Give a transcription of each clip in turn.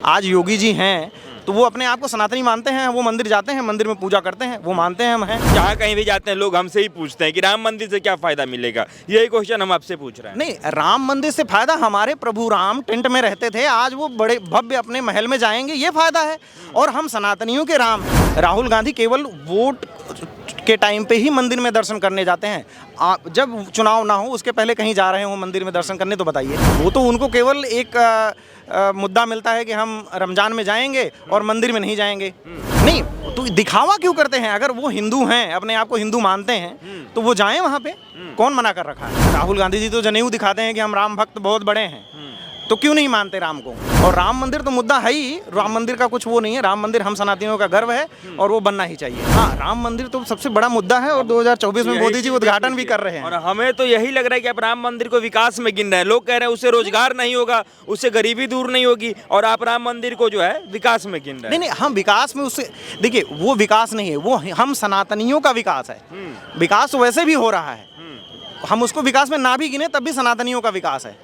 आज योगी जी हैं तो वो अपने आप को सनातनी मानते हैं, वो मंदिर जाते हैं, मंदिर में पूजा करते हैं, वो मानते हैं हम हैं। जहाँ कहीं भी जाते हैं लोग हमसे ही पूछते हैं कि राम मंदिर से क्या फायदा मिलेगा। यही क्वेश्चन हम आपसे पूछ रहे हैं। नहीं, राम मंदिर से फायदा, हमारे प्रभु राम टेंट में रहते थे, आज वो बड़े भव्य अपने महल में जाएंगे, ये फायदा है। और हम सनातनियों के राम हैं। राहुल गांधी केवल वोट के टाइम पे ही मंदिर में दर्शन करने जाते हैं। जब चुनाव ना हो उसके पहले कहीं जा रहे हो मंदिर में दर्शन करने, तो बताइए। वो तो उनको केवल एक मुद्दा मिलता है कि हम रमजान में जाएंगे और मंदिर में नहीं जाएंगे। नहीं तो दिखावा क्यों करते हैं? अगर वो हिंदू हैं, अपने आप को हिंदू मानते हैं, तो वो जाएं वहाँ पे। कौन मना कर रखा है? राहुल गांधी जी तो जनेऊ दिखाते हैं कि हम राम भक्त बहुत बड़े हैं, तो क्यों नहीं मानते राम को? और राम मंदिर तो मुद्दा है ही, राम मंदिर का कुछ वो नहीं है। राम मंदिर हम सनातनियों का गर्व है और वो बनना ही चाहिए। हाँ, राम मंदिर तो सबसे बड़ा मुद्दा है और 2024 में मोदी जी उद्घाटन भी कर रहे हैं। और हमें तो यही लग रहा है कि आप राम मंदिर को विकास में गिन रहे हैं। लोग कह रहे हैं उससे रोजगार नहीं होगा, उससे गरीबी दूर नहीं होगी, और आप राम मंदिर को जो है विकास में गिन रहे हैं। नहीं, हम विकास में उससे, देखिए वो विकास नहीं है, वो हम सनातनियों का विकास है। विकास तो वैसे भी हो रहा है, हम उसको विकास में ना भी गिने तब भी सनातनियों का विकास है।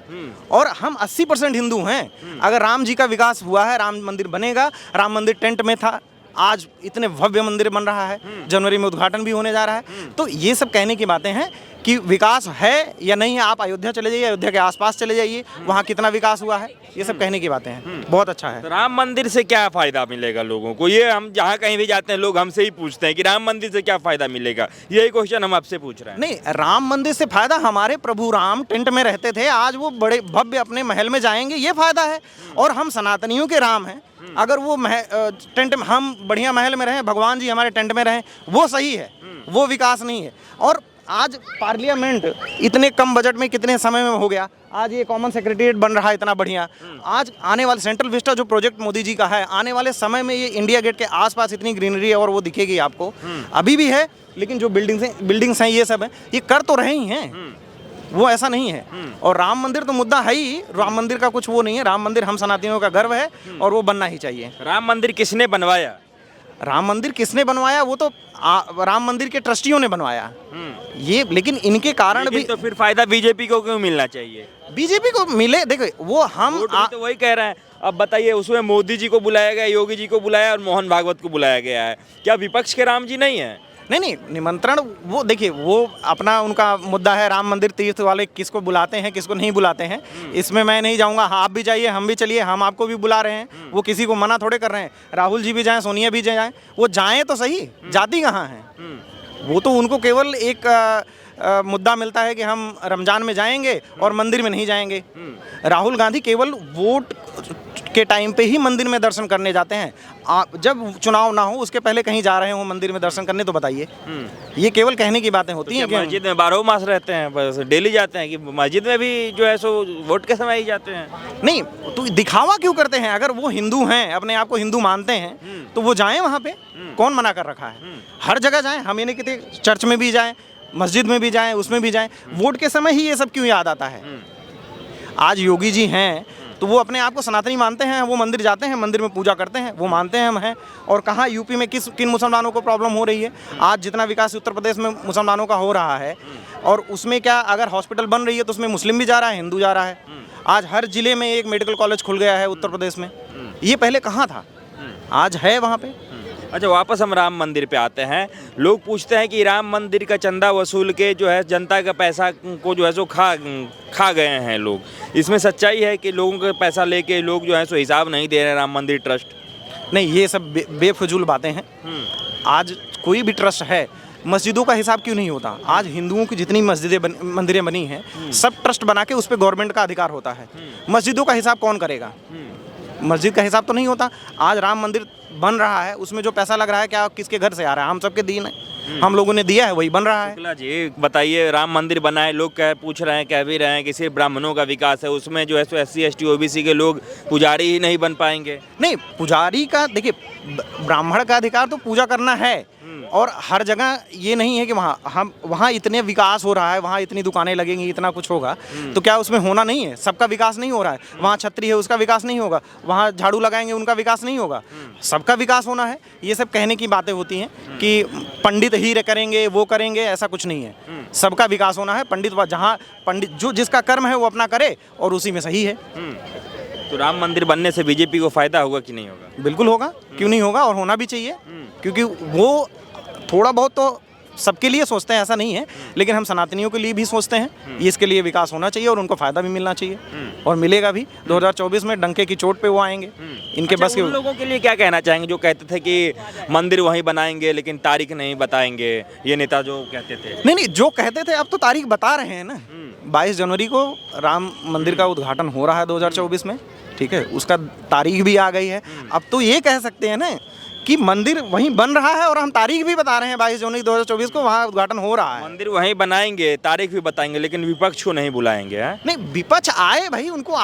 और हम 80% हिंदू हैं। अगर राम जी का विकास हुआ है, राम मंदिर बनेगा, राम मंदिर टेंट में था, आज इतने भव्य मंदिर बन रहा है, जनवरी में उद्घाटन भी होने जा रहा है। तो ये सब कहने की बातें हैं कि विकास है या नहीं है। आप अयोध्या चले जाइए, अयोध्या के आसपास चले जाइए, वहाँ कितना विकास हुआ है, ये सब कहने की बातें हैं। बहुत अच्छा है। तो राम मंदिर से क्या फायदा मिलेगा लोगों को? ये हम जहाँ कहीं भी जाते हैं लोग हमसे ही पूछते हैं कि राम मंदिर से क्या फायदा मिलेगा। यही क्वेश्चन हम आपसे पूछ रहे हैं। नहीं, राम मंदिर से फायदा, हमारे प्रभु राम टेंट में रहते थे, आज वो बड़े भव्य अपने महल में जाएंगे, ये फायदा है। और हम सनातनियों के राम हैं। अगर वो टेंट में, हम बढ़िया महल में रहें, भगवान जी हमारे टेंट में रहें, वो सही है, वो विकास नहीं है। और आज पार्लियामेंट इतने कम बजट में कितने समय में हो गया। आज ये कॉमन सेक्रेटेरिएट बन रहा है इतना बढ़िया। आज आने वाले सेंट्रल विस्टा जो प्रोजेक्ट मोदी जी का है, आने वाले समय में ये इंडिया गेट के आसपास इतनी ग्रीनरी है और वो दिखेगी आपको। अभी भी है, लेकिन जो बिल्डिंग्स हैं ये सब है, ये कर तो रहे ही हैं, वो ऐसा नहीं है। और राम मंदिर तो मुद्दा है ही, राम मंदिर का कुछ वो नहीं है। राम मंदिर हम सनातनियों का गर्व है और वो बनना ही चाहिए। राम मंदिर किसने बनवाया? राम मंदिर किसने बनवाया? वो तो राम मंदिर के ट्रस्टियों ने बनवाया ये, लेकिन इनके कारण भी तो फिर फायदा बीजेपी को क्यों मिलना चाहिए? बीजेपी को मिले, देखो वो हम तो वही कह रहे हैं। अब बताइए, उसमें मोदी जी को बुलाया गया, योगी जी को बुलाया और मोहन भागवत को बुलाया गया है। क्या विपक्ष के राम जी नहीं है? नहीं, निमंत्रण, वो देखिए, वो अपना उनका मुद्दा है। राम मंदिर तीर्थ वाले किसको बुलाते हैं, किसको नहीं बुलाते हैं, इसमें मैं नहीं जाऊंगा। हाँ, आप भी जाइए, हम भी चलिए, हम आपको भी बुला रहे हैं। वो किसी को मना थोड़े कर रहे हैं। राहुल जी भी जाएं, सोनिया भी जाएं, वो जाएं तो सही, जाती कहाँ हैं? वो तो उनको केवल एक मुद्दा मिलता है कि हम रमजान में जाएंगे और मंदिर में नहीं जाएंगे। राहुल गांधी केवल वोट के टाइम पे ही मंदिर में दर्शन करने जाते हैं। जब चुनाव ना हो उसके पहले कहीं जा रहे हो मंदिर में दर्शन करने, तो बताइए। ये केवल कहने की बातें होती हैं। मस्जिद में 12 मास रहते हैं, बस डेली जाते हैं कि मस्जिद में भी जो है सो वोट के समय ही जाते हैं? नहीं तो दिखावा क्यों करते हैं? अगर वो हिंदू हैं, अपने आप को हिंदू मानते हैं, तो वो जाएं वहाँ पे। कौन मना कर रखा है? हर जगह जाएं। हम ये नहीं कहते, चर्च में भी जाएं, मस्जिद में भी जाएं, उसमें भी जाएं। वोट के समय ही ये सब क्यों याद आता है? आज योगी जी हैं तो वो अपने आप को सनातनी मानते हैं, वो मंदिर जाते हैं, मंदिर में पूजा करते हैं, वो मानते हैं हम हैं। और कहाँ यूपी में किन मुसलमानों को प्रॉब्लम हो रही है? आज जितना विकास उत्तर प्रदेश में मुसलमानों का हो रहा है, और उसमें क्या, अगर हॉस्पिटल बन रही है तो उसमें मुस्लिम भी जा रहा है, हिंदू जा रहा है। आज हर जिले में एक मेडिकल कॉलेज खुल गया है उत्तर प्रदेश में। ये पहले कहाँ था? आज है वहाँ पे। अच्छा, वापस हम राम मंदिर पे आते हैं। लोग पूछते हैं कि राम मंदिर का चंदा वसूल के जो है जनता का पैसा को जो है सो खा गए हैं लोग। इसमें सच्चाई है कि लोगों का पैसा लेके लोग जो है सो हिसाब नहीं दे रहे हैं राम मंदिर ट्रस्ट? नहीं, ये सब बेफजूल बातें हैं। आज कोई भी ट्रस्ट है, मस्जिदों का हिसाब क्यों नहीं होता? आज हिंदुओं की जितनी मंदिरें बनी हैं, सब ट्रस्ट बना के उस पर गवर्नमेंट का अधिकार होता है। मस्जिदों का हिसाब कौन करेगा? मस्जिद का हिसाब तो नहीं होता। आज राम मंदिर बन रहा है, उसमें जो पैसा लग रहा है, क्या किसके घर से आ रहा है? हम सबके दीन है, हम लोगों ने दिया है, वही बन रहा है। शुक्ला जी बताइए, राम मंदिर बना है, लोग पूछ रहे हैं, कह भी रहे हैं कि सिर्फ ब्राह्मणों का विकास है, उसमें जो है सो SC ST OBC के लोग पुजारी ही नहीं बन पाएंगे। नहीं, पुजारी का, देखिए, ब्राह्मण का अधिकार तो पूजा करना है। और हर जगह ये नहीं है कि वहाँ इतने विकास हो रहा है, वहाँ इतनी दुकानें लगेंगी, इतना कुछ होगा, तो क्या उसमें होना नहीं है? सबका विकास नहीं हो रहा है। वहाँ छतरी है, उसका विकास नहीं होगा। वहाँ झाड़ू लगाएंगे, उनका विकास नहीं होगा। सबका विकास होना है। ये सब कहने की बातें होती हैं कि पंडित ही करेंगे, वो करेंगे, ऐसा कुछ नहीं है। सबका विकास होना है। पंडित जो जिसका कर्म है वो अपना करे और उसी में सही है। तो राम मंदिर बनने से बीजेपी को फायदा होगा कि नहीं होगा? बिल्कुल होगा, क्यों नहीं होगा, और होना भी चाहिए, क्योंकि वो थोड़ा बहुत तो सबके लिए सोचते हैं, ऐसा नहीं है, लेकिन हम सनातनियों के लिए भी सोचते हैं। इसके लिए विकास होना चाहिए और उनको फ़ायदा भी मिलना चाहिए, और मिलेगा भी। 2024 में डंके की चोट पे वो आएंगे, इनके बस के। उन लोगों के लिए क्या कहना चाहेंगे जो कहते थे कि मंदिर वहीं बनाएंगे लेकिन तारीख नहीं बताएंगे, ये नेता जो कहते थे? नहीं, जो कहते थे अब तो तारीख बता रहे हैं ना। 22 जनवरी को राम मंदिर का उद्घाटन हो रहा है 2024 में, ठीक है, उसका तारीख भी आ गई है। अब तो ये कह सकते हैं ना कि मंदिर वहीं बन रहा है, और हम तारीख भी बता रहे हैं 22 जनवरी 2024 को वहाँ उद्घाटन हो रहा है। मंदिर वहीं बनाएंगे, तारीख भी बताएंगे, लेकिन विपक्ष को नहीं बुलाएंगे, हैं? नहीं, विपक्ष आए भाई, उनको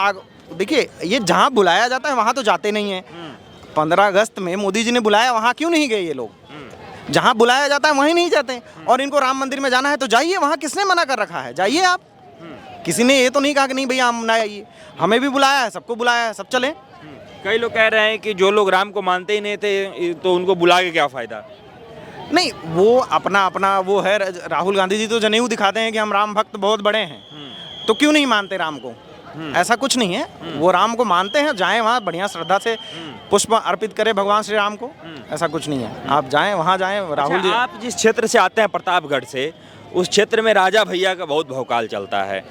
देखिए, ये जहाँ बुलाया जाता है वहाँ तो जाते नहीं है। 15 अगस्त में मोदी जी ने बुलाया, वहाँ क्यों नहीं गए ये लोग? जहाँ बुलाया जाता है वहीं नहीं जाते। और इनको राम मंदिर में जाना है तो जाइए, वहाँ किसने मना कर रखा है? जाइए आप। किसी ने ये तो नहीं कहा कि नहीं भैया हम ना आइए। हमें भी बुलाया है, सबको बुलाया है, सब चले। कई लोग कह रहे हैं कि जो लोग राम को मानते ही नहीं थे तो उनको बुला के क्या फ़ायदा? नहीं, वो अपना अपना वो है। राहुल गांधी जी तो जनेऊ दिखाते हैं कि हम राम भक्त बहुत बड़े हैं, तो क्यों नहीं मानते राम को? ऐसा कुछ नहीं है, वो राम को मानते हैं, जाएं वहाँ बढ़िया श्रद्धा से पुष्प अर्पित करें भगवान श्री राम को। ऐसा कुछ नहीं है, आप जाएं वहाँ जाएं। राहुल जी, आप जिस क्षेत्र से आते हैं प्रतापगढ़ से, उस क्षेत्र में राजा भैया का बहुत भौकाल चलता है,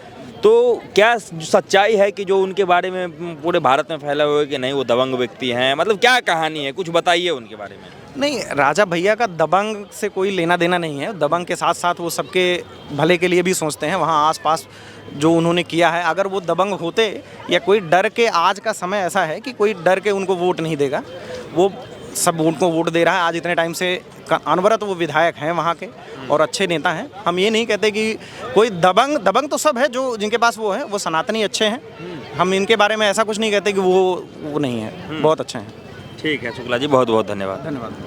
तो क्या सच्चाई है कि जो उनके बारे में पूरे भारत में फैला हुआ है कि नहीं वो दबंग व्यक्ति हैं? मतलब क्या कहानी है, कुछ बताइए उनके बारे में। नहीं, राजा भैया का दबंग से कोई लेना देना नहीं है। दबंग के साथ साथ वो सबके भले के लिए भी सोचते हैं। वहाँ आसपास जो उन्होंने किया है, अगर वो दबंग होते या कोई डर के, आज का समय ऐसा है कि कोई डर के उनको वोट नहीं देगा। वो सब उनको वोट दे रहा है आज इतने टाइम से, अनवरत वो विधायक हैं वहाँ के और अच्छे नेता हैं। हम ये नहीं कहते कि कोई दबंग तो सब है जो जिनके पास वो है, वो सनातनी अच्छे हैं। हम इनके बारे में ऐसा कुछ नहीं कहते कि वो नहीं है, बहुत अच्छे हैं। ठीक है शुक्ला जी, बहुत बहुत धन्यवाद। धन्यवाद।